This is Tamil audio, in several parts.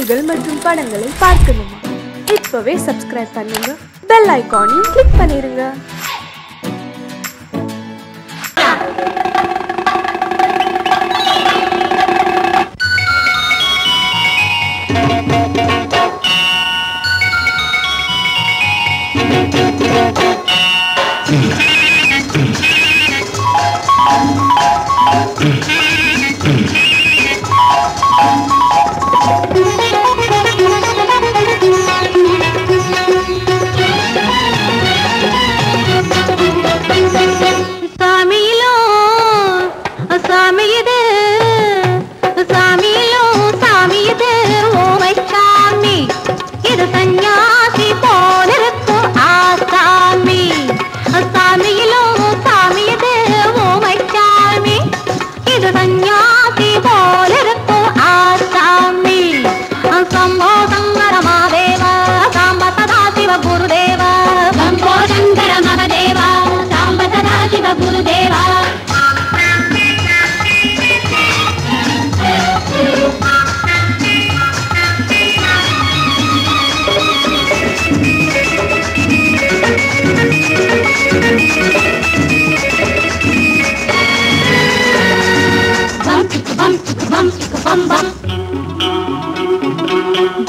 நிகழ்ச்சிகள் மற்றும் படங்களை பார்க்கணுமா? இப்பவே சப்ஸ்கிரைப் பண்ணுங்க, பெல் ஐகானையும் கிளிக் பண்ணிருங்க.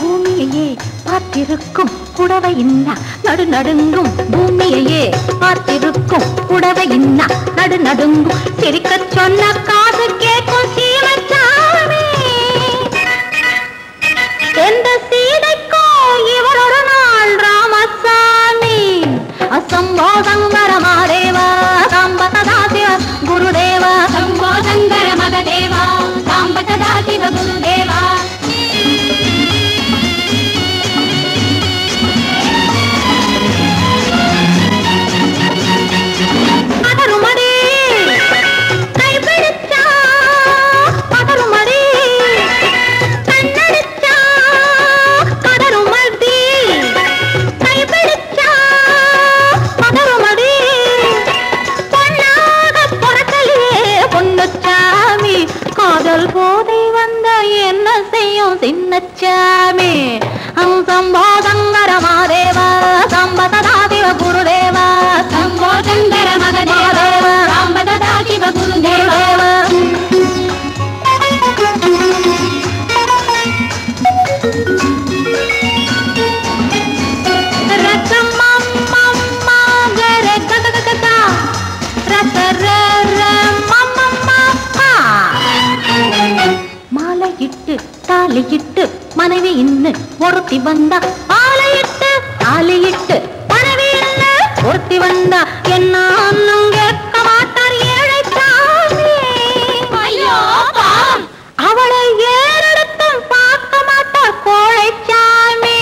பூமியையே பார்த்திருக்கும் புடவை இன்னா நடு நடுங்கும், பூமியையே பார்த்திருக்கும் புடவை இன்னா நடு நடுங்கும், சிரிக்க சொன்ன காது கேட்கும் சீமச்சாமி. எந்த சீதைக்கோ இவர் ஒரு நாள் ராமசாமி. அசம்போ சங்கர மகதேவா சாம்ப சதா சிவ குருதேவா, சம்போ சங்கர மகதேவா சாம்ப சதா சிவ குருதேவா. சின்னச்சாமி சம்போ சங்கர மகதேவா சாம்ப சதா சிவ குருதேவா, சம்போ சங்கர மகதேவா சாம்ப சதா சிவ குருதேவா. மாலையிட்டு தாலியிட்டு மனைவி இன்னு ஒருத்தி வந்தா, ஆலையிட்டு தாலியிட்டு மனைவி இன்னு ஒருத்தி வந்தா, என்ன கேட்க மாட்டார் ஏழை சாமி. ஐயோ அவளை ஏறெடுத்தும் பார்க்க மாட்டார் கோழை சாமி.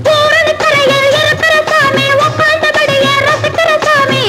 பூரணிக்கரையில் இருக்கிற சாமி உட்கார்ந்தபடியே ரசிக்கிற சாமி.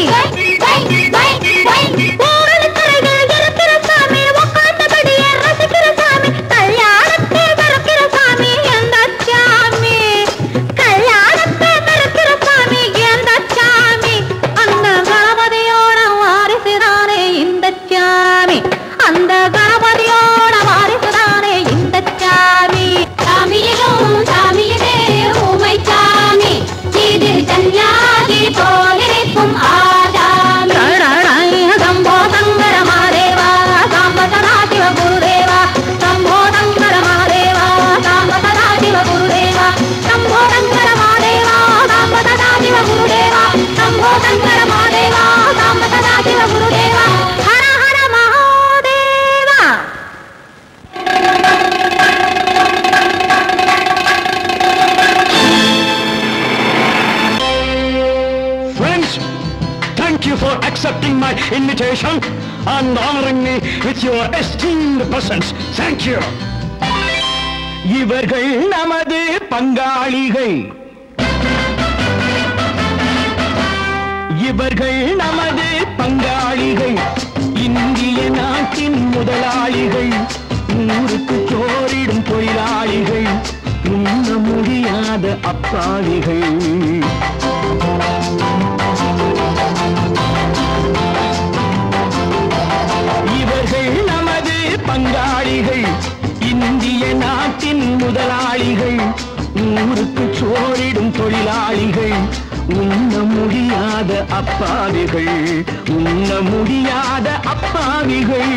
Accepting my invitation and honoring me with your esteemed presence. Thank you. இவர்கள் நமது பங்காளிகள், இவர்கள் நமது பங்காளிகள், இந்திய நாட்டின் முதலாளிகள், ஊருக்கு சோறிடும் தொழிலாளிகள், உண்ண முடியாத அப்பாவிகள். இவர்கள் நமது பங்காளிகள், இந்திய நாட்டின் முதலாளிகள், ஊருக்கு சோறிடும் தொழிலாளிகள், உண்ண முடியாத அப்பாவிகள், உண்ண முடியாத அப்பாவிகள்.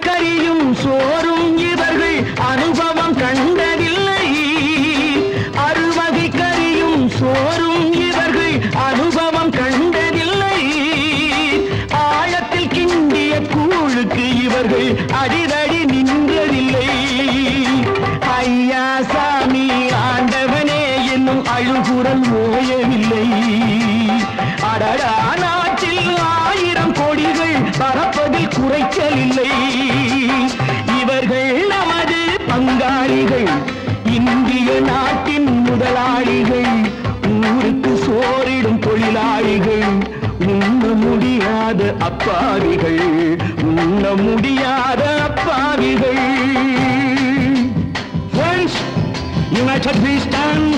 கறியும் சோறும் இவர்கள் அனுபவம் கண்டதில்லை. அறுவகை கறியும் சோறும் இவர்கள் அனுபவம் கண்டதில்லை. ஆழத்தில் கிண்டிய கூழுக்கு இவர்கள் அடிதடி நின்றதில்லை. ஐயா சாமி ஆண்டவனே என்னும் அழுகுரல் ஓயவில்லை. அடடா நாட்டில் 1000 கோடிகள் பறப்பதில் குறைச்சல் இல்லை. இவர்கள் நமது பங்காளிகள், இந்திய நாட்டின் முதலாளிகள், ஊருக்கு சோறிடும் தொழிலாளிகள், உண்ண முடியாத அப்பாவிகள், உண்ண முடியாத அப்பாவிகள். Friends, united we stand,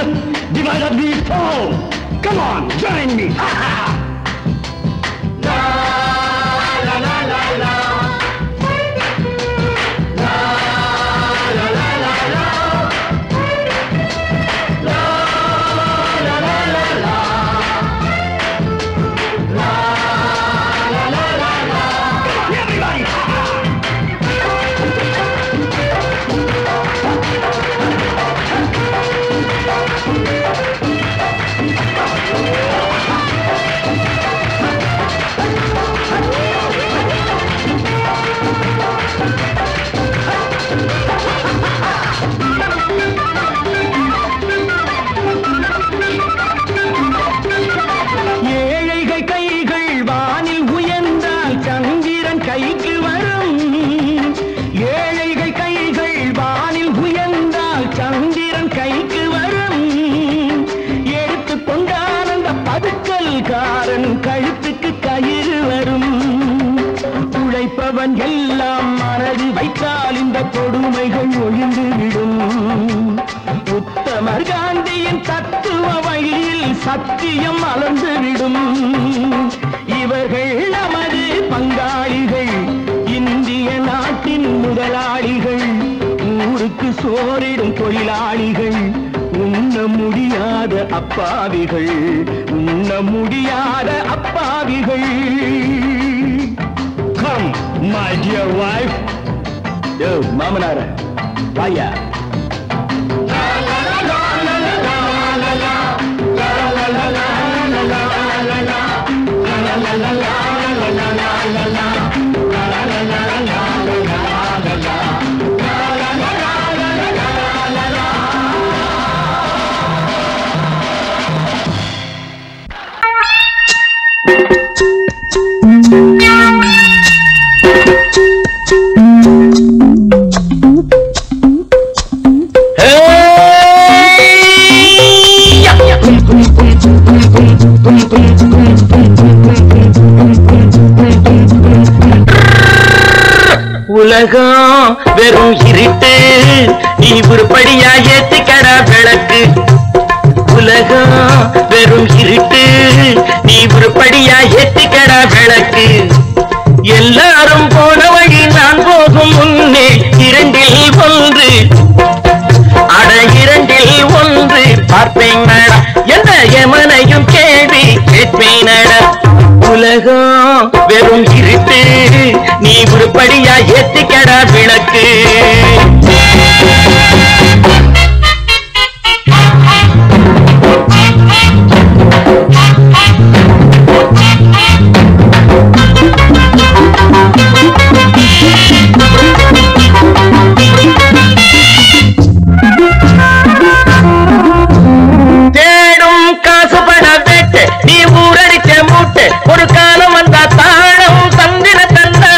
divided we fall. Come on, join me. La la la la la. La la la la la. La la la la la. La la la la la. Come on, everybody. ஏழைகள் கைகள் வானில் உயர்ந்தால் சந்திரன் கைக்கு வரும். ஏழைகள் கைகள் வானில் உயர்ந்தால் சந்திரன் கைக்கு வரும். எடுத்துக் கொண்டால் அந்த பதுக்கல்காரன் கழுத்துக்கு கயிறு வரும். உழைப்பவன் எல்லாம் மனது வைத்தால் இந்த கொடுமைகள் ஒழிந்துவிடும். உத்தமர் காந்தியின் தத்துவ வழியில் சத்தியம் மலர்ந்துவிடும். இவர்கள் நமது பங்காளிகள், இந்திய நாட்டின் முதலாளிகள், ஊருக்கு சோறிடும் தொழிலாளிகள், உண்ண முடியாத அப்பாவிகள், உண்ண முடியாத அப்பாவிகள். Come, my dear wife. Yo, மாமனார வாயா. உலகம் வெறும் இருட்டு, நீ உருப்படியா ஏத்திக்கடா விளக்கு. உலகம் வெறும் இருட்டு, நீ உருப்படியா ஏத்திக்கடா விளக்கு. எல்லாரும் போன வழி நான் போகும் முன்னே இரண்டில் ஒன்று, அட இரண்டில் ஒன்று பார்ப்பேன் நட, எந்த எமனையும் கேள்வி கேட்பேன் நட. உலகம் வெறும் இருட்டு, நீ உருப்படியா ஏத்திக்கடா விளக்கு. தேடும் காசு பண வெட்டு, நீ ஊரடிச்ச மூட்டு, ஒரு காலம் வந்தா தாழம் தந்திர தந்தா.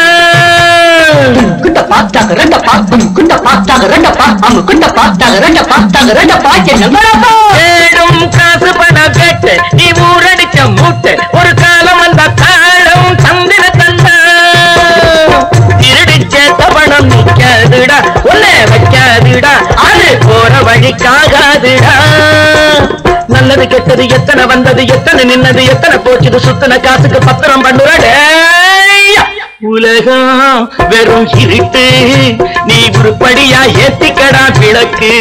குண்ட பார்த்தாக ரெண்டப்பா, குண்ட பார்த்தாக ரெண்டப்பா, அவங்க குண்ட பார்த்தாக ரெண்டப்பா, தாங்க ரெண்டப்பா. தேடும் காசு பண தெரியாதுடா. நல்லது கெட்டது எத்தனை வந்தது எத்தனை நின்னது எத்தனை போச்சுது சுத்தன காசுக்கு பத்திரம் பண்ணுறடே. உலகம் வெறும் இருட்டு, நீ உருப்படியா ஏத்திக்கடா விளக்கு.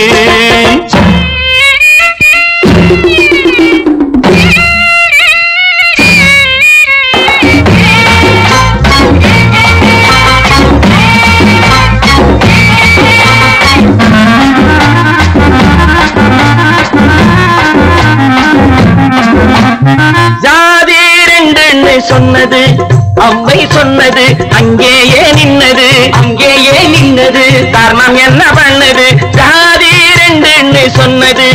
ஜாதி ரெண்டு சொன்னது அம்மை சொன்னது அங்கேயே நின்னது அங்கேயே நின்னது. காரணம் என்ன பண்ணது? ஜாதி ரெண்டு சொன்னது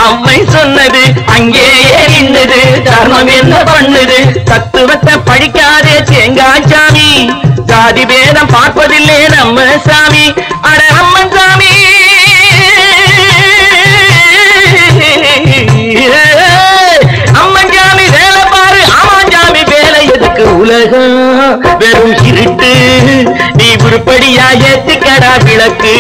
அம்மை சொன்னது அங்கேயே நின்னது. காரணம் என்ன பண்ணுது? தத்துவத்தை படிக்காதே தேங்காய் சாமி, ஜாதி பேதம் பார்ப்பதில்லை நம்ம சாமி. அட அம்மன் சாமி, அம்மன் சாமி வேலை பாரு, ஆமான் சாமி வேலை எதுக்கு? உலகம் வெறும் இருட்டு, நீ உருப்படியா ஏத்திக்கடா விளக்கு.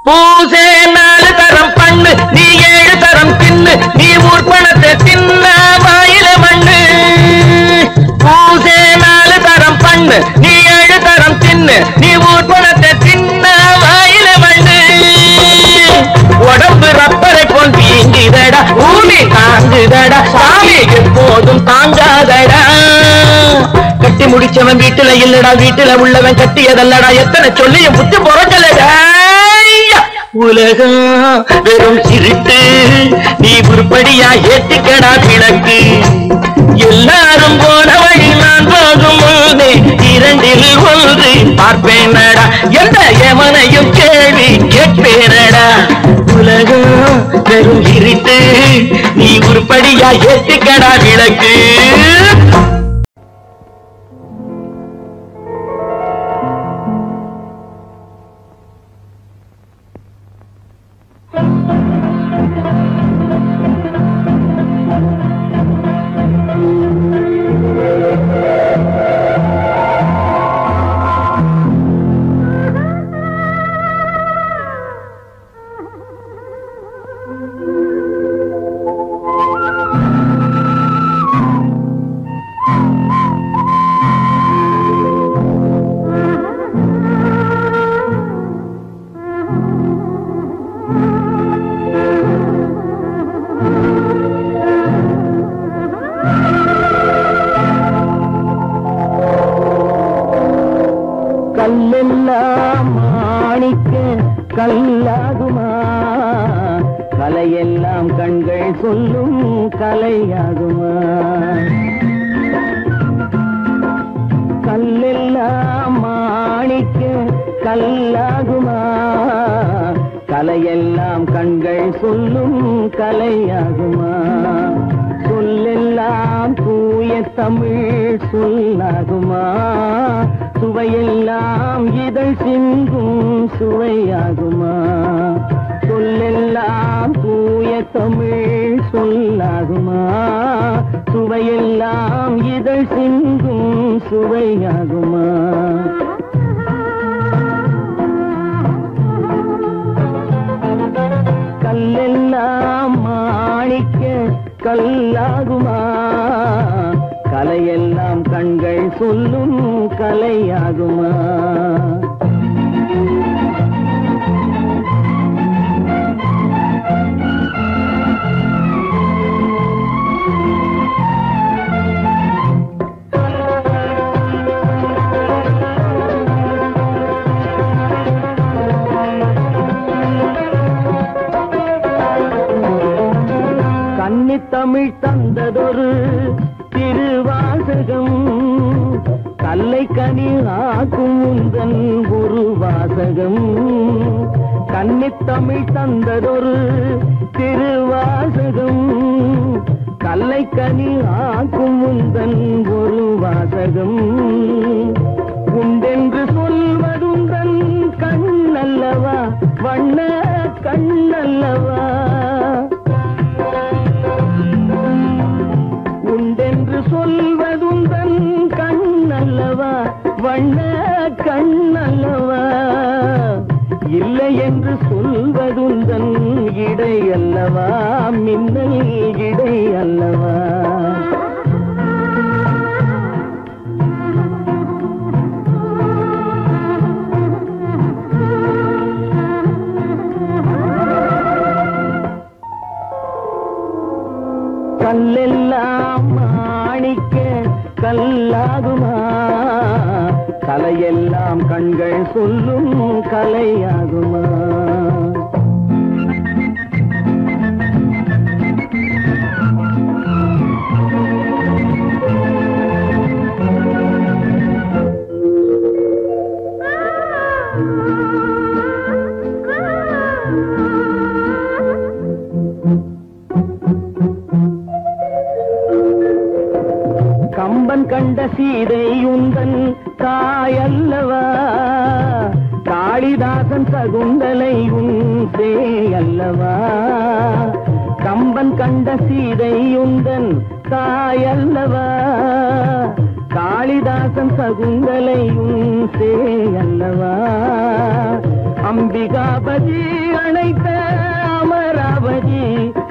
பூசே 4 தரம் பண்ணு, நீ 7 தரம் தின்னு, நீ ஊர் பணத்தை தின்ன வாயில மண்ணு. பூசே 4 தரம் பண்ணு, நீ 7 தரம் தின்னு, நீ ஊர் பணத்தை தின்ன வாயில மண்ணு. உடம்பு ரப்பரை போல் வீங்குதடா, பூமி தாங்குதடா, சாமி எப்போதும் தாங்காதடா. கட்டி முடிச்சவன் வீட்டுல இல்லடா, வீட்டுல உள்ளவன் கட்டியதல்லடா, எத்தனை சொல்லியும் புத்தி பொறக்கலடா. உலகம் வெறும் இருட்டு, நீ உருப்படியா ஏத்திக்கடா விளக்கு. எல்லாரும் போன வழி நான் போகும் முன்னே 2ல் 1 பார்ப்பேனடா, எந்த எவனையும் கேள்வி கேட்பேனடா. உலகம் வெறும் இருட்டு, நீ உருப்படியா ஏத்திக்கடா விளக்கு. கல்லெல்லாம் மாணிக்க கல்லாகுமா, கலையெல்லாம் கண்கள் சொல்லும் கலையாகுமா. கல்லெல்லாம் மாணிக்க கல்லாகுமா, கலையெல்லாம் கண்கள் சொல்லும் கலையாகுமா. சொல்லெல்லாம் தூய தமிழ் சொல்லாகுமா, சுவையெல்லாம் இதழ் சிந்தும் சுவையாகுமா. சொல்லெல்லாம் தூய தமிழ் சொல்லாகுமா, சுவையெல்லாம் இதழ் சிந்தும் சுவையாகுமா. கல்லெல்லாம் மாணிக்க கல்லாகுமா, கலையெல்லாம் கண்கள் சொல்லும் கலையாகுமா. கன்னித்தமிழ் தந்ததொரு திருவாசகம், கல்லை கனி ஆக்கும் உந்தன் ஒரு வாசகம். கன்னித்தமிழ் தந்ததொரு திருவாசகம், கல்லை கனி ஆக்கும் உந்தன் ஒரு வாசகம் உண்டென்று சொல்வதுந்தன் கண்ணல்லவா வண்ண கண்ணல்லவா உண்டென்று சொல்வதுந்தன் கண்ணல்லவா வண்ண கண்ணல்லவா இல்லை என்று சொல்வதுந்தன் இடை அல்லவா மின்னல் இடை அல்லவா கல்லெல்லாம் மாணிக்க கல்லாகுமா கலையெல்லாம் கண்கள் சொல்லும் கலையாகுமா கம்பன் கண்ட சீதை உந்தன் தாயல்லவா காளிதாசன் சகுந்தலை உன் சேயல்லவா கம்பன் கண்ட சீதை உந்தன் தாயல்லவா காளிதாசன் சகுந்தலை உன் சேயல்லவா அம்பிகாபதி அணைத்த அமராவதி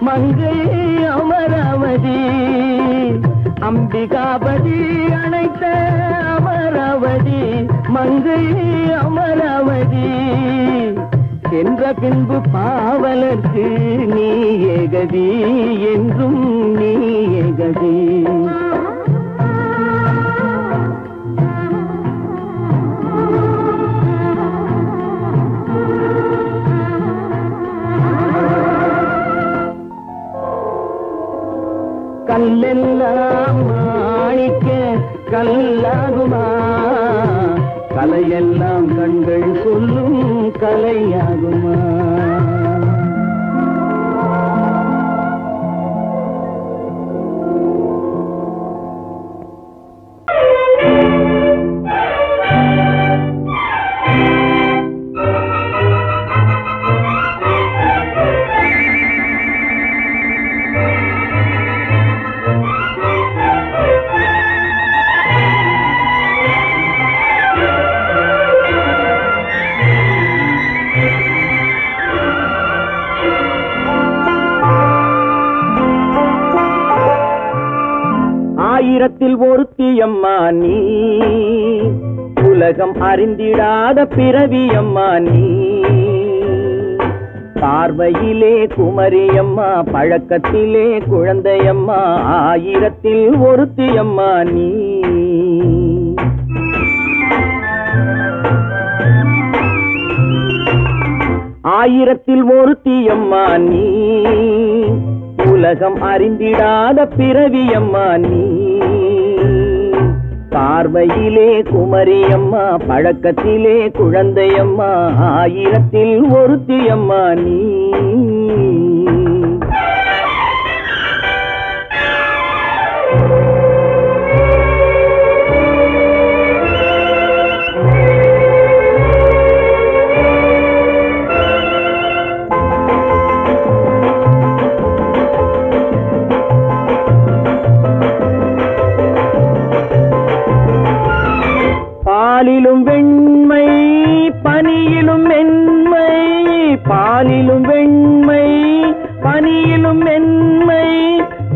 மங்கை அமராவதி அம்பிகாபதி அணைத்த அமராவதி மங்கை அமராவதி சென்ற பின்பு பாவலர்க்கு நீ ஏகதி என்றும் நீ ஏகதி கல்லெல்லாம் மாணிக்க கல்லாகுமா கலையெல்லாம் கண்கள் சொல்லும் கலையாகுமா ஆயிரத்தில் ஒருத்தியம்மா நீ உலகம் அறிந்திடாத பிறவியம்மா நீ பார்வையிலே குமரியம்மா பழக்கத்திலே குழந்தையம்மா ஆயிரத்தில் ஒருத்தியம்மா நீ ஆயிரத்தில் ஒருத்தியம்மா நீ உலகம் அறிந்திடாத பிறவியம்மா நீ பார்வையிலே குமரியம்மா பழக்கத்திலே குழந்தையம்மா ஆயிரத்தில் ஒருத்தியம்மா நீ பாலிலும் வெண்மை பனியிலும் மென்மை பாலிலும் வெண்மை பனியிலும் மென்மை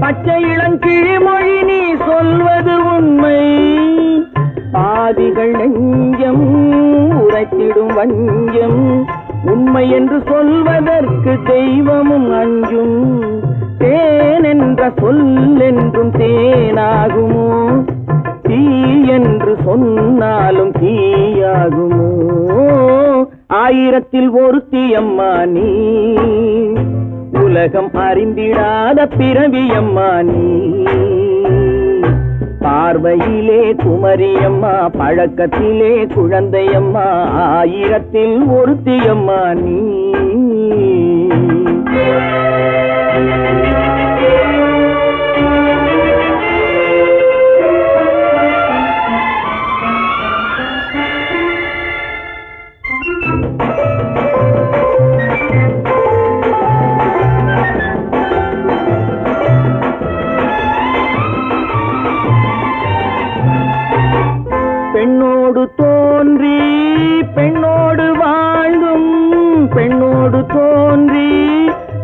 பச்சை இளங்கிழிமொழி நீ சொல்வது உண்மை பாதிகள் நெஞ்சம் உரைத்திடும் வஞ்சம் உண்மை என்று சொல்வதற்கு தெய்வமும் அஞ்சும் தேன் என்ற சொல் என்றும் தேனாகுமோ தீ என்று சொன்னாலும் தீயாகுமோ ஆயிரத்தில் ஒருத்தியம்மா நீ உலகம் அறிந்திடாத பிறவியம்மா நீ பார்வையிலே குமரியம்மா பழக்கத்திலே குழந்தையம்மா ஆயிரத்தில் ஒருத்தியம்மா நீ பெண்ணோடு தோன்றி பெண்ணோடு வாழ்ந்தும் பெண்ணோடு தோன்றி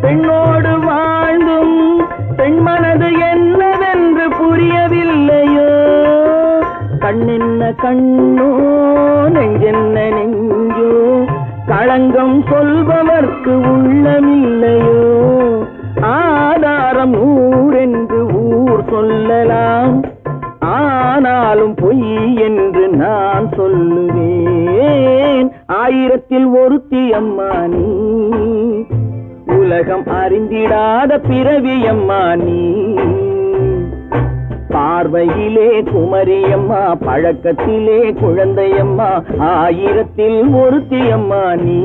பெண்ணோடு வாழ்ந்தும் பெண் மனது என்னவென்று புரியவில்லையோ கண்ணென்ன கண்ணோ நெஞ்சென்ன நெஞ்சோ களங்கம் சொல்பவர்க்கு உள்ளமில்லையோ ஆதாரம் ஊரென்று ஊர் சொல்லலாம் ஆனாலும் பொய் என்று நான் சொல்லுவேன் ஆயிரத்தில் ஒருத்தி அம்மா நீ உலகம் அறிந்திடாத பிறவி அம்மா நீ பார்வையிலே குமரியம்மா பழக்கத்திலே குழந்தையம்மா ஆயிரத்தில் ஒருத்தி அம்மா நீ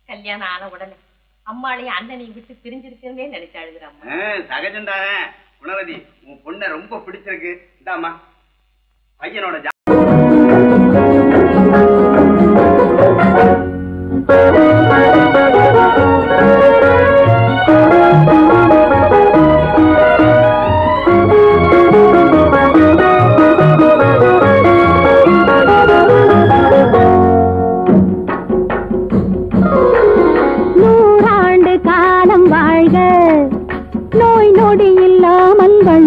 கல்யாணம் ஆன உடனே அம்மாளையும் அண்ணனையும் விட்டு பிரிஞ்சிருக்கே நினைச்சு அழுகுறாம்மா. சகஜம்தானே. குணவதி, உன் பொண்ணை ரொம்ப பிடிச்சிருக்கு. இந்தாமா பையனோட நூறாண்டு கால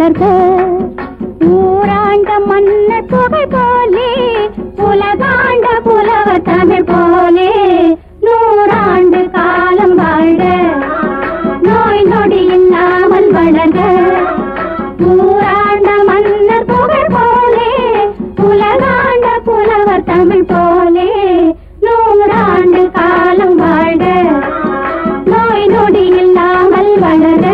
வளர்க ஊராண்ட மன்னர் புகழ் போலே உலகாண்ட புலவர் தமிழ் போலே 100 ஆண்டு காலம் வாழ்க நோய் நொடி இல்லாமல் வளர்க ஊராண்ட மன்னர் புகழ் போலே உலகாண்ட புலவர் தமிழ் போலே 100 ஆண்டு காலம் வாழ்க நோய் நொடி இல்லாமல் வளர்க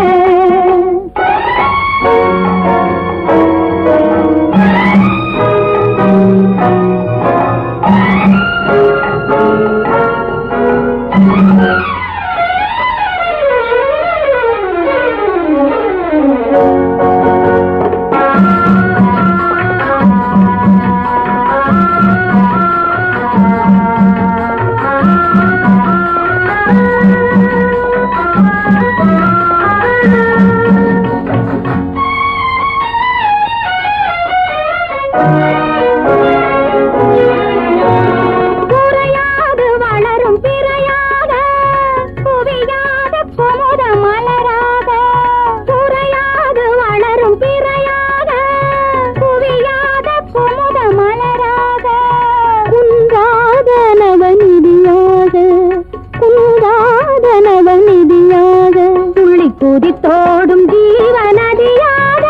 குதித்தோடும் ஜீவநதியாக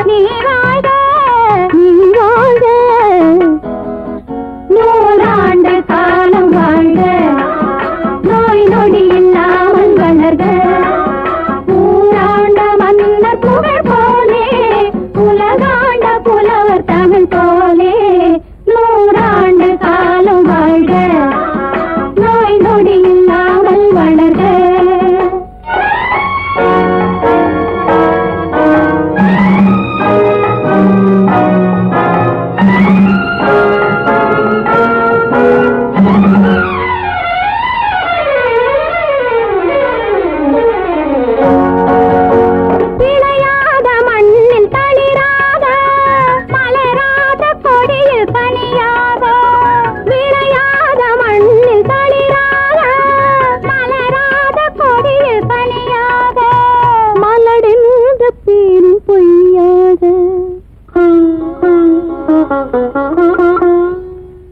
நீ வாழ்க நீ வாழ்க 100 ஆண்டு காலம் வாழ்க நோய் நொடி இல்லாமல் வளர்க ஊராண்ட மன்னர் புகழ் போலே உலகாண்ட புலவர் தமிழ் போலே 100 ஆண்டு காலம் வாழ்க நோய் நொடி இல்லாமல் வளர்க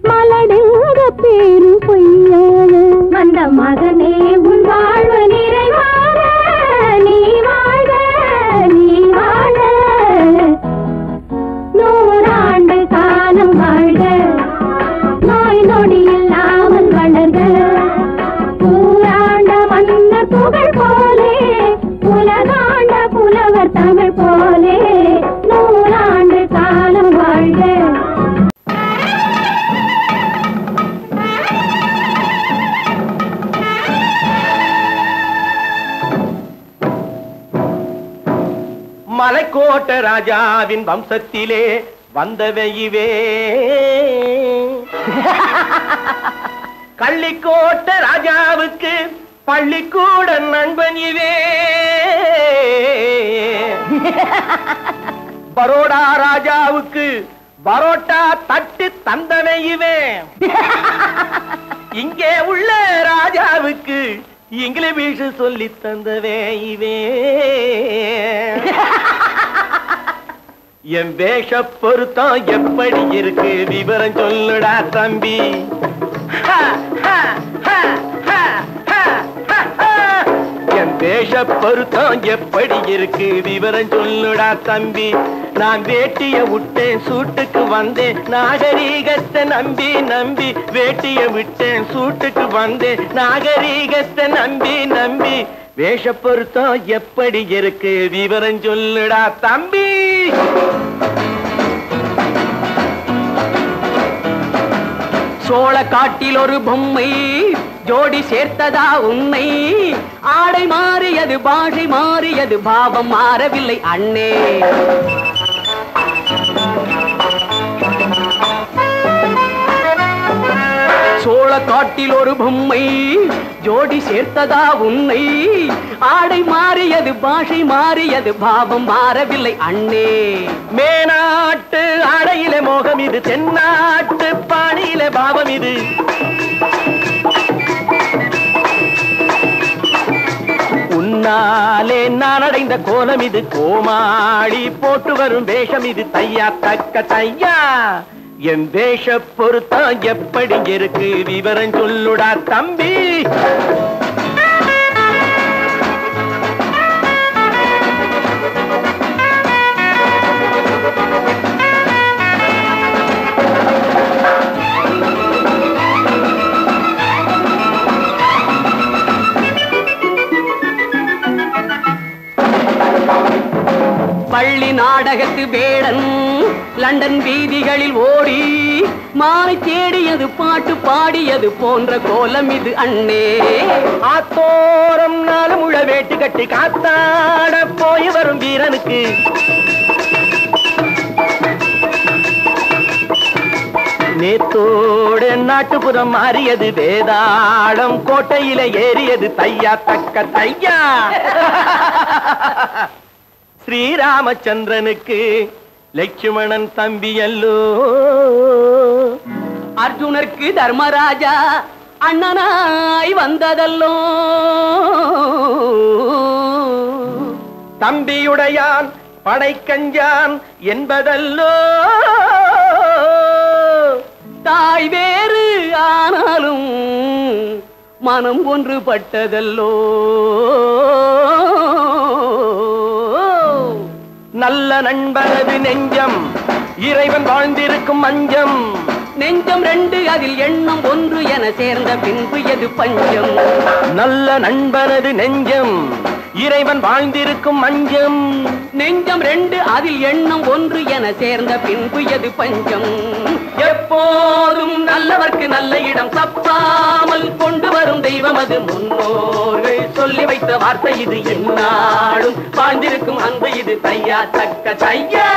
மலடுங்க பேரும் பொய்யாக வந்த மகனே உன் வாழ்வு நிறைவாக நீ வாழ்க நீ வாழ்க 100 ஆண்டு காலம் வாழ்க நோய் நொடி இல்லாமல் வளர்க ஊராண்ட மன்னர் புகழ் போலே உலகாண்ட புலவர் தமிழ் போலே 100 ஆண்டு காலம் வாழ்க மலைக்கோட்ட ராஜாவின் வம்சத்திலே வந்தவையுவே கள்ளிக்கோட்ட ராஜாவுக்கு பள்ளிக்கூட நண்பன் இவே பரோடா ராஜாவுக்கு பரோட்டா தட்டு தந்தனை இவே இங்கே உள்ள ராஜாவுக்கு இங்கிலீஷ் சொல்லி தந்தவே இவே என் வேஷ பொருத்தம் எப்படி இருக்கு விவரம் சொல்லுடா தம்பி என் வேஷ பொருத்தம் எப்படி இருக்கு விவரம் சொல்லுடா தம்பி நான் வேட்டிய விட்டேன் சூட்டுக்கு வந்தேன் நாகரீகத்தை நம்பி நம்பி வேட்டிய விட்டேன் சூட்டுக்கு வந்தேன் நாகரீகத்தை நம்பி நம்பி வேஷ பொருத்தம் எப்படி இருக்கு விவரம் சொல்லுடா தம்பி சோழ காட்டில் ஒரு பொம்மை ஜோடி சேர்த்ததா உன்னை ஆடை மாறியது பாஷை மாறியது பாவம் மாறவில்லை அண்ணே சோழ காட்டில் ஒரு பொம்மை ஜோடி சேர்த்ததா உன்னை ஆடை மாறியது பாஷை மாறியது பாவம் மாறவில்லை அண்ணே மேனாட்டு ஆடையிலே மோகம் இது தென்னாட்டு பாணியிலே பாவம் இது உன்ன முன்னாலே நான் அடைந்த கோலம் இது, கோமாளி போட்டு வரும் வேஷம் இது. தையா தக்க தையா, என் வேஷ பொருத்தம் எப்படி இருக்கு விவரம் சொல்லுடா தம்பி. பள்ளி நாடகத்து வேடன் லண்டன் வீதிகளில் ஓடி மாலை தேடியது பாட்டு பாடியது போன்ற கோலம் இது அண்ணே. ஆத்தோரம் நாலு முழ வேட்டு கட்டி காத்தாட போய் வரும் வீரனுக்கு நேத்தோடு நாட்டுப்புறம் மாறியது, வேதாளம் கோட்டையில ஏறியது. தையா தக்க தையா, ஸ்ரீராமச்சந்திரனுக்கு லட்சுமணன் தம்பி அல்லோ. அர்ஜுனருக்கு தர்மராஜா அண்ணனாய் வந்ததல்லோ. தம்பியுடையான் படைக்கஞ்சான் என்பதல்லோ. தாய் வேறு ஆனாலும் மனம் ஒன்றுபட்டதல்லோ. நல்ல நண்பனது நெஞ்சம் இறைவன் வாழ்ந்திருக்கும் மஞ்சம். நெஞ்சம் ரெண்டு அதில் எண்ணம் ஒன்று என சேர்ந்த பின்பு எது பஞ்சம். நல்ல நண்பனது நெஞ்சம் இறைவன் வாழ்ந்திருக்கும் மஞ்சம். நெஞ்சம் ரெண்டு அதில் எண்ணம் ஒன்று என சேர்ந்த பின்பு எது பஞ்சம். எப்போதும் நல்லவர்க்கு நல்ல இடம் தப்பாமல் கொண்டு வரும் தெய்வம் அது. முன்னோர்கள் சொல்லி வைத்த வார்த்தை இது, எந்நாளும் வாழ்ந்திருக்கும் அன்பு இது. தையா தக்க தையா.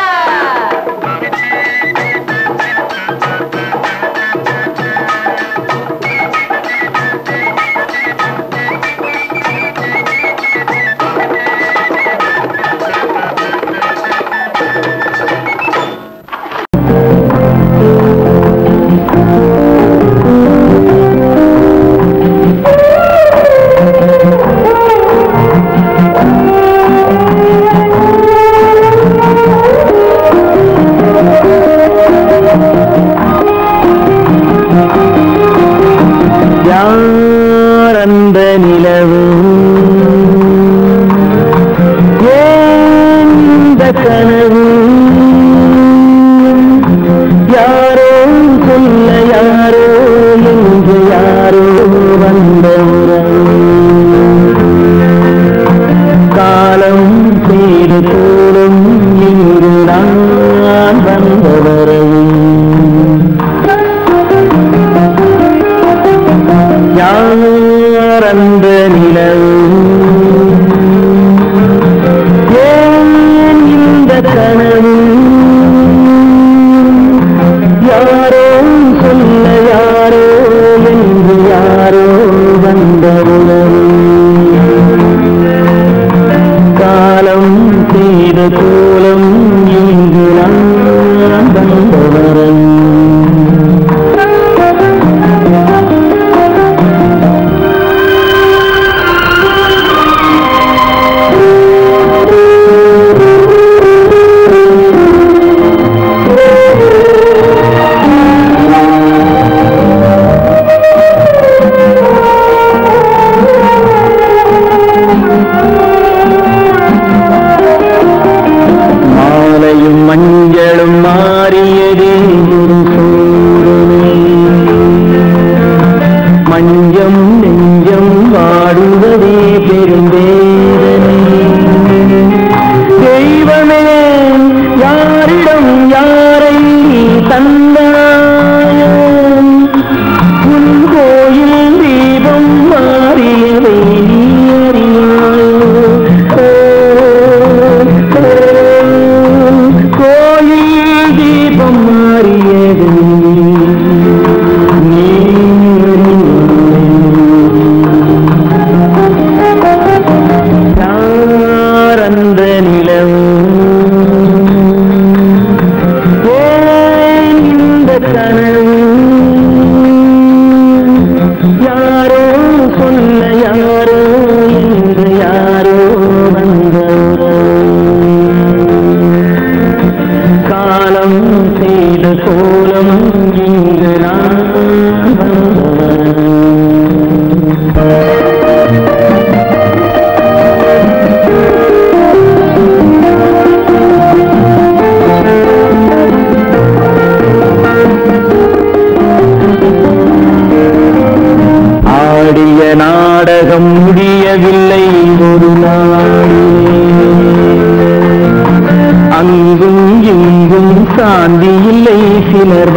அங்கும் இங்கும் சாந்தி இல்லை சிலர்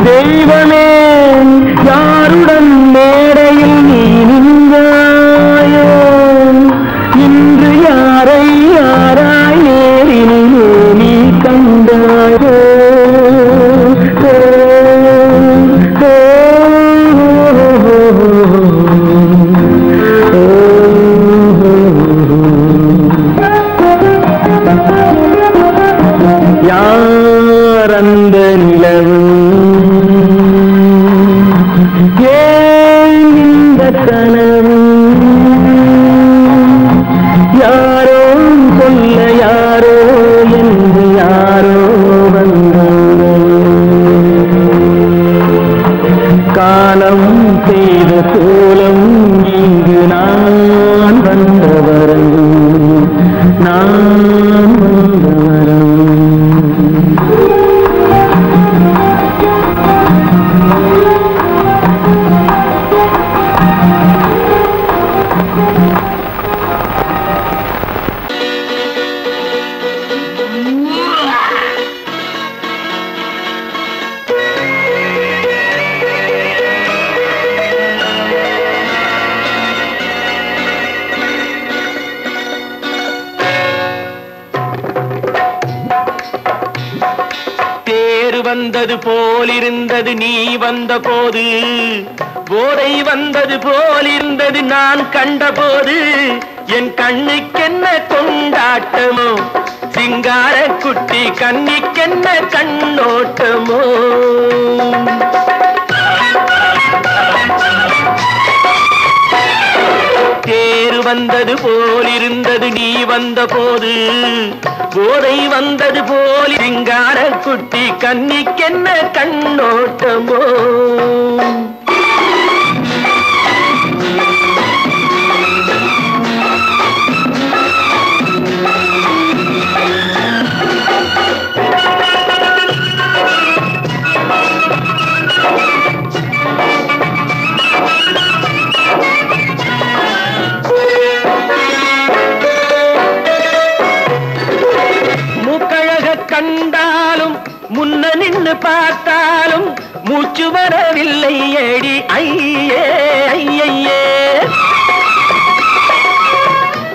தெய்வமே யாருடன் மேடையில் நீ நின்றாயோ இன்று யாரை யாராய் நேரிலே நீ கண்டாயோ யார் அந்த நிலவு ஏன் இந்த கனவு யாரோ சொல்ல யாரோ என்று யாரோ வந்தார்கள் காலம் செய்த கோலம் இங்கு நான் வந்தவரன் நான் வந்தவரன் வந்தது போலிருந்தது நீ வந்த போது போதை வந்தது போலிருந்தது நான் கண்டபோது என் கண்ணுக்கென்ன கொண்டாட்டமோ சிங்கார குட்டி கண்ணிக்கென்ன கண்ணோட்டமோ தேர் வந்தது போலிருந்தது நீ வந்த போது போதை வந்தது போல் சிங்கார குட்டி கண்ணிக்கென்ன கண்ணோட்டமோ கண்டாலும் முன்ன நின்று பார்த்தாலும் மூச்சு வரவில்லை ஏடி ஐயே ஐயே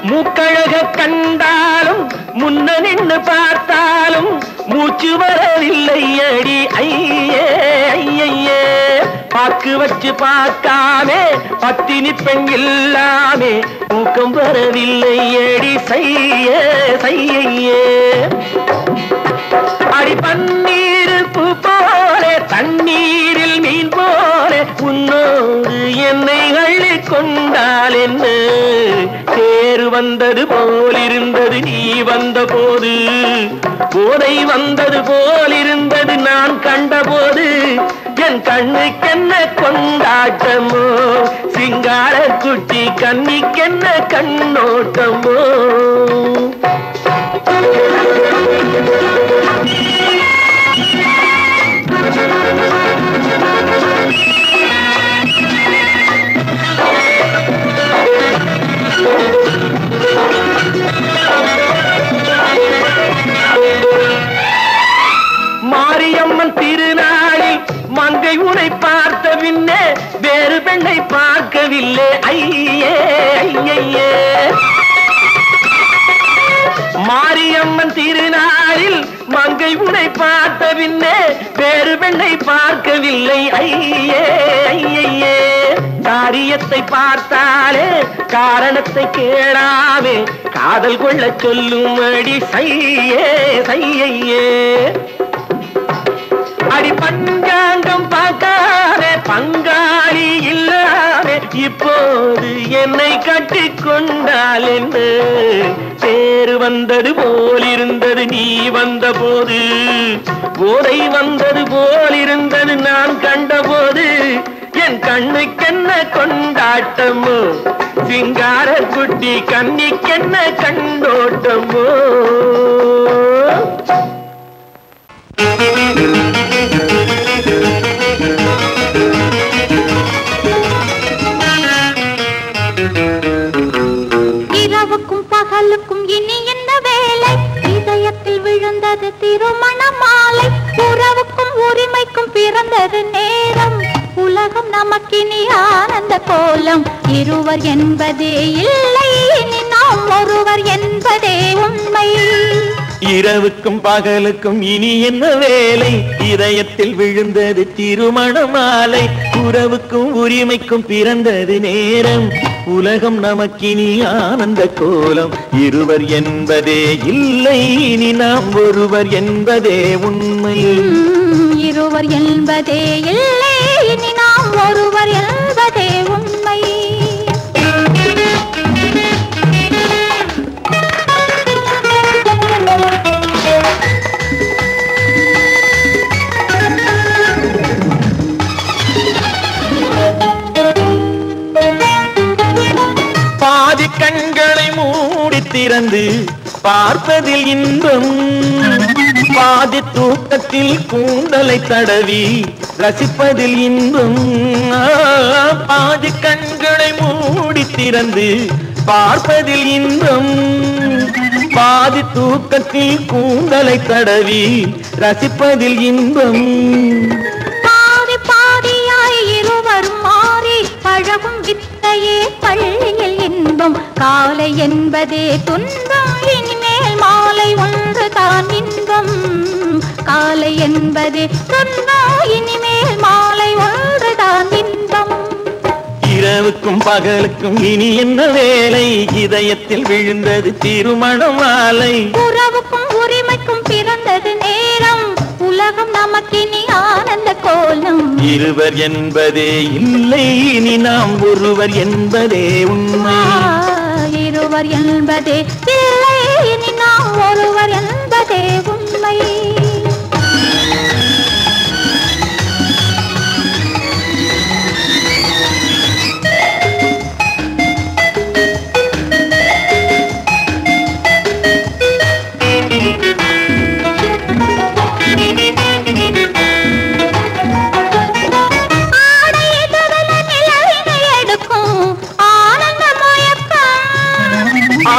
மூக்கழக கண்டாலும் முன்ன நின்று பார்த்தாலும் மூச்சு வரவில்லை ஏடி ஐயே ஐயே பாக்கு வச்சு பார்க்காமே பத்தினி பெண் இல்லாமே தூக்கம் வரவில்லை ஏடி செய்யே செய்யே அடி பன்னீர் பூ போலே தண்ணீரில் மீன் போலே உன்னோடு என்னை அள்ளி கொண்டால் என்ன தேர் வந்தது போலிருந்தது நீ வந்த போது போதை வந்தது போலிருந்தது நான் கண்டபோது என் கண்ணுக்கென்ன கொண்டாட்டமோ சிங்கார குட்டி கண்ணிக்கென்ன கண்ணோட்டமோ மாரியம்மன் திருநாளில் மங்கை உனை பார்த்த பின்னே வேறு பெண்ணை பார்க்கவில்லை ஐயே ஐயே மாரியம்மன் திருநாளில் மங்கை உனை பார்த்த பின்னே வேறு பெண்ணை பார்க்கவில்லை ஐயே ஐயே காரியத்தை பார்த்தாலே காரணத்தை கேளாமே காதல் கொள்ள சொல்லும்படி செய்யே செய்யே அடி பஞ்சாங்கம் பார்க்காதே பங்காளி இல்லாமே இப்போது என்னை கட்டிக் கொண்டால் என்ன தேர் வந்தது போலிருந்தது நீ வந்த போது போதை வந்தது போலிருந்தது நான் கண்டபோது என் கண்ணுக்கென்ன கொண்டாட்டமோ சிங்கார குட்டி கண்ணிக்கென்ன கண்ணோட்டமோ இரவுக்கும் பகலுக்கும் இனி என்ன வேலை? இதயத்தில் விழுந்தது திருமண மாலை. உறவுக்கும் உரிமைக்கும் பிறந்தது நேரம். உலகம் நமக்கினி ஆனந்த கோலம். இருவர் என்பதே இல்லை, இனி நாம் ஒருவர் என்பதே உண்மை. இரவுக்கும் பகலுக்கும் இனி என்ன வேலை? இதயத்தில் விழுந்தது திருமண மாலை. உறவுக்கும் உரிமைக்கும் பிறந்தது நேரம். உலகம் நமக்கினி ஆனந்த கோலம். இருவர் என்பதே இல்லை, இனி நாம் ஒருவர் என்பதே உண்மை. இருவர் என்பதே இல்லை, இனி நாம் ஒருவர் என்பதே உண்மை. பாதி கண்களை மூடி திறந்து பார்ப்பதில் இன்பம். பாதி தூக்கத்தில் கூந்தலை தடவி ரசிப்பதில் இன்பம். பாதி கண்களை மூடி திறந்து பார்ப்பதில் இன்பம். பாதி தூக்கத்தில் கூந்தலை தடவி ரசிப்பதில் இன்பம். பாதி பாதியாய் இருவர் மாறி பழகும் வித்தையே பள்ளியில் இன்பம். காலை என்பதே துன்பம், இனிமேல் மாலை ஒன்று தான் இன்பம். காலை என்பதே துன்பம், இனிமேல் மாலை ஒன்று தான் இன்பம். இரவுக்கும் பகலுக்கும் இனி என்ன வேலை? இதயத்தில் விழுந்தது திருமண மாலை. உறவுக்கும் உரிமைக்கும் பிறந்தது நேரம். உலகம் நமக்கினி ஆனந்த கோலம். இருவர் என்பதே இல்லை, இனி நாம் ஒருவர் என்பதே உண்மை. இருவர் என்பதே இல்லை, இனி நாம் ஒருவர் என்பதே உண்மை.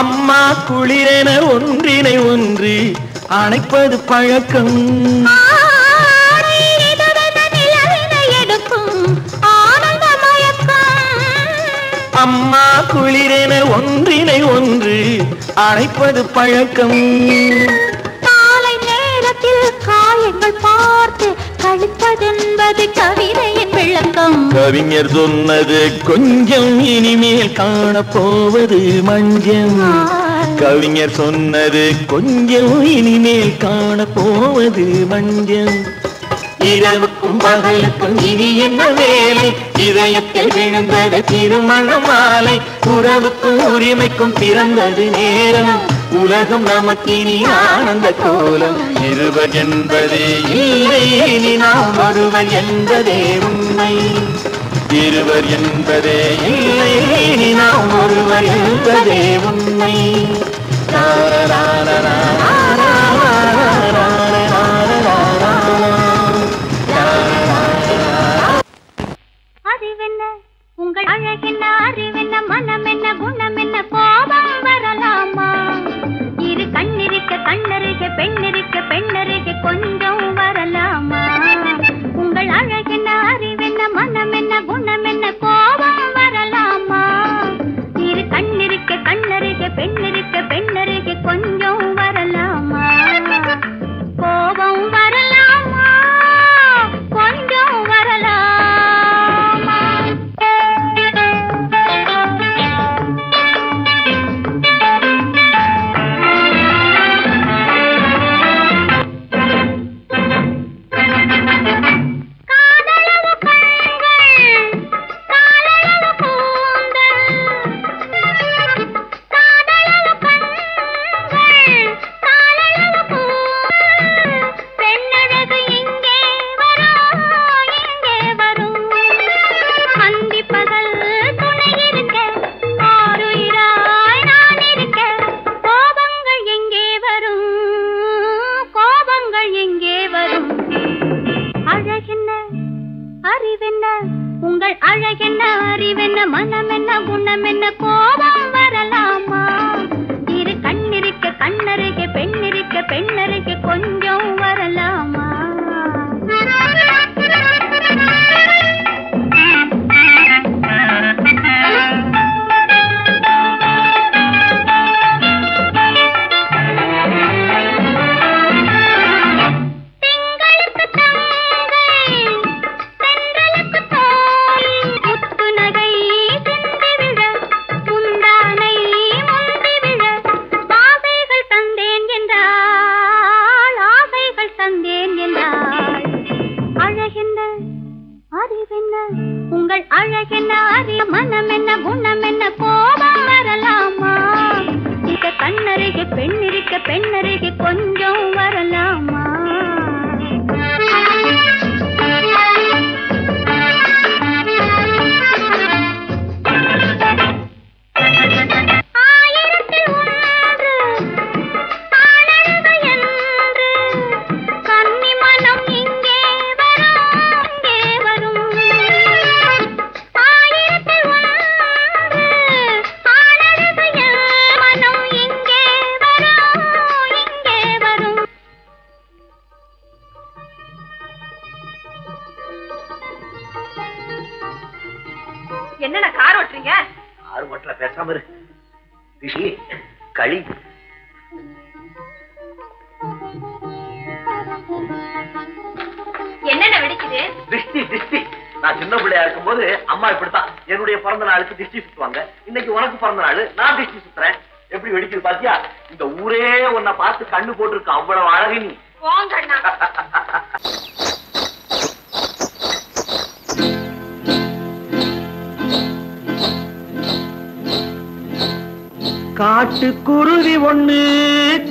அம்மா குளிரென ஒன்றினை ஒன்று அணைப்பது பழக்கம். அம்மா குளிரென ஒன்றினை ஒன்று அணைப்பது பழக்கம். காலை நேரத்தில் காயங்கள் பார்த்து கழிப்பதென்பது கவிதையின் விளக்கம். கவிஞர் சொன்னது கொஞ்சம், இனிமேல் காணப்போவது மஞ்சம். கவிஞர் சொன்னது கொஞ்சம், இனிமேல் காணப்போவது மஞ்சம். இரவுக்கும் பகலுக்கும் இனி என்ன வேலை? இதயத்தில் விழுந்தது திருமண மாலை. உறவுக்கும் உரிமைக்கும் பிறந்தது நேரம். உலகம் நமக்கினி ஆனந்த கோலம். இருவர் என்பதே இல்லை, இனி நாம் ஒருவர் என்பதே உண்மை. இருவர் என்பதே இல்லை, இனி நாம் ஒருவர் என்பதே உண்மை. அறிவென்ன உங்கள் அழகென்ன, அறிவென்ன மனம் என்ன, குணம் என்ன, கோபம் வரலாமா? இரு கண்ணிருக்க கண்ணருக, பெண்ணிருக்க பெண்ணருக, கொஞ்சம் வரலாமா? உங்கள் அழகென்ன, அறிவென்ன மனம் என்ன, குணம் என்ன, கோபம் வரலாமா? இரு கண்ணிருக்க கண்ணருக, பெண்ணிருக்க பெண்ணருக, கொஞ்சம் வரலாமா? வரலாமா இரு கண்ணிருக்க கண்ணருகே பெண்ணிருக்க பெண்ணருகே கொஞ்சம் வரலாமா உங்கள் அழகென்ன அறிய மனம் என்ன குணம் என்ன கோபம் வரலாமா இத கண்ணருகே பெண்ணிருக்க பெண்ணருகே கொஞ்சம் வரலாமா என்னென்ன கார் ஓட்டுறீங்க? ஆறு மட்டல பேசாம இரு. திஷி களி என்னென்ன வெடிக்குது? திஷ்டி திஷ்டி. நான் சின்ன பிள்ளையா இருக்கும் போது அம்மா இப்படித்தான் என்னுடைய பிறந்த நாளுக்கு திஷ்டி சுத்துவாங்க. இன்னைக்கு உனக்கு பிறந்த நாள், நான் திஷ்டி சுத்துறேன். எப்படி வெடிக்குது பாத்தியா? இந்த ஊரே உன்னை பார்த்து கண்ணு போட்டிருக்கு. அவ்வளவு அழகு நீ. காட்டுக்குருவி ஒண்ணு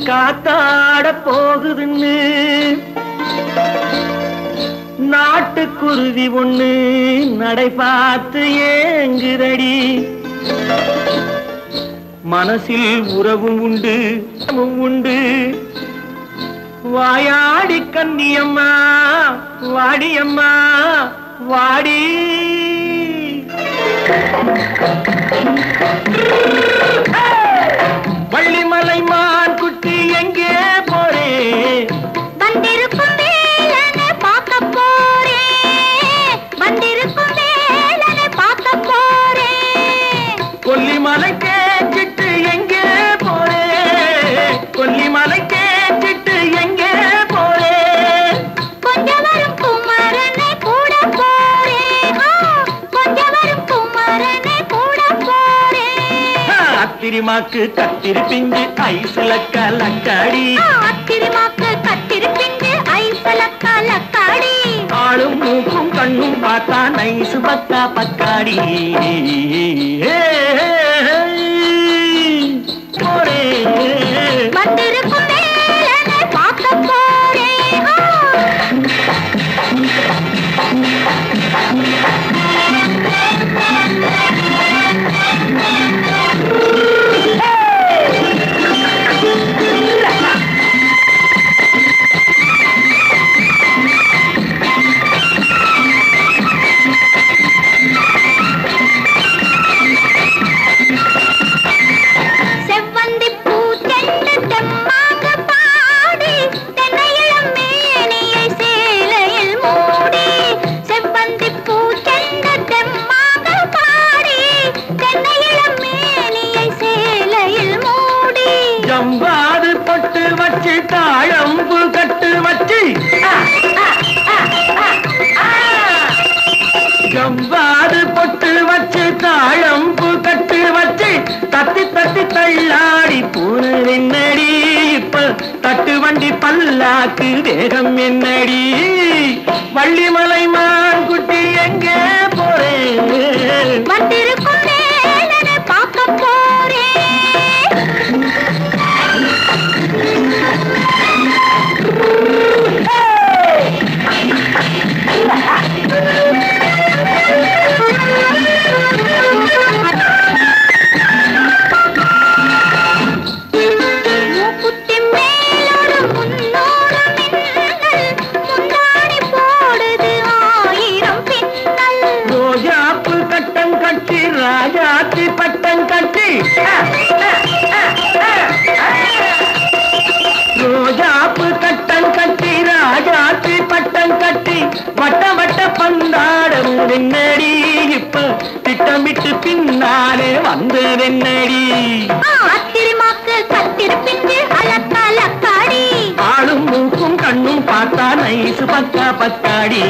காத்தாட போகுதுன்னு நாட்டுக்குருவி ஒண்ணு நடை பார்த்து ஏங்குதடி மனசில் உறவும் உண்டு உண்டு வாயாடி கன்னியம்மா வாடியம்மா வாடி வள்ளிமலை மான் குட்டி எங்கே போறே வந்திருக்கும் வேலனை பார்க்க போறேன் வந்திருக்கும் வேலனை பார்க்க போறேன் கொல்லிமலை கேச்சிட்டு எங்கே போறே கொல்லிமலை கேச்சிட்டு எங்கே போறே கொஞ்சம் வரும் குமரனை கூட போறேன் கொஞ்சம் வரும் குமரனை கூட போறேன் அத்திரிமாக்கு கத்திருப்பிஞ்சு ஐசுல கலக்காடி அத்திரிமாக்கு கத்திருப்பிஞ்சு ஐசுல கலக்காடி ஆளும் மூக்கும் கண்ணும் பார்த்தா நைசு பத்தா பக்காடி போரே வந்திருக்கும் வேலனை பார்க்க போறேன் செவ்வந்தி பூ தெண்டு தெம்மாக பாடி தென்னையிளம் மேனியை சேலையில் மூடி செவ்வந்தி பூ தெண்டு தெம்மாக பாடி தென்னையிளம் மேனியை சேலையில் மூடி ஜம்பாது பொட்டு வச்சு தாழம்பு கட்டு வச்சு ஜம்பாது பொட்டு வச்சு தாழம்பு கட்டு வச்சு தத்தி தத்தி தள்ளாடி பூனு என்னடி இப்ப தட்டு வண்டி பல்லாக்கு வேகம் என்னடி வள்ளிமலை மான் குட்டி எங்கே போறேன் வந்திருக்கும் வேலனை பார்க்க போறேன் மூக்குத்தி மேலோடு முன்னோடு மின்னல் முந்தாடி போடுது வந்ததென்னடி இப்ப திட்டமிட்டு பின்னாலே வந்ததென்னடி அத்திரிமாக்கு கத்திருப்பின்று அலக்காடி ஆளும் மூக்கும் கண்ணும் பார்த்தா நைசு பக்கா பக்காடி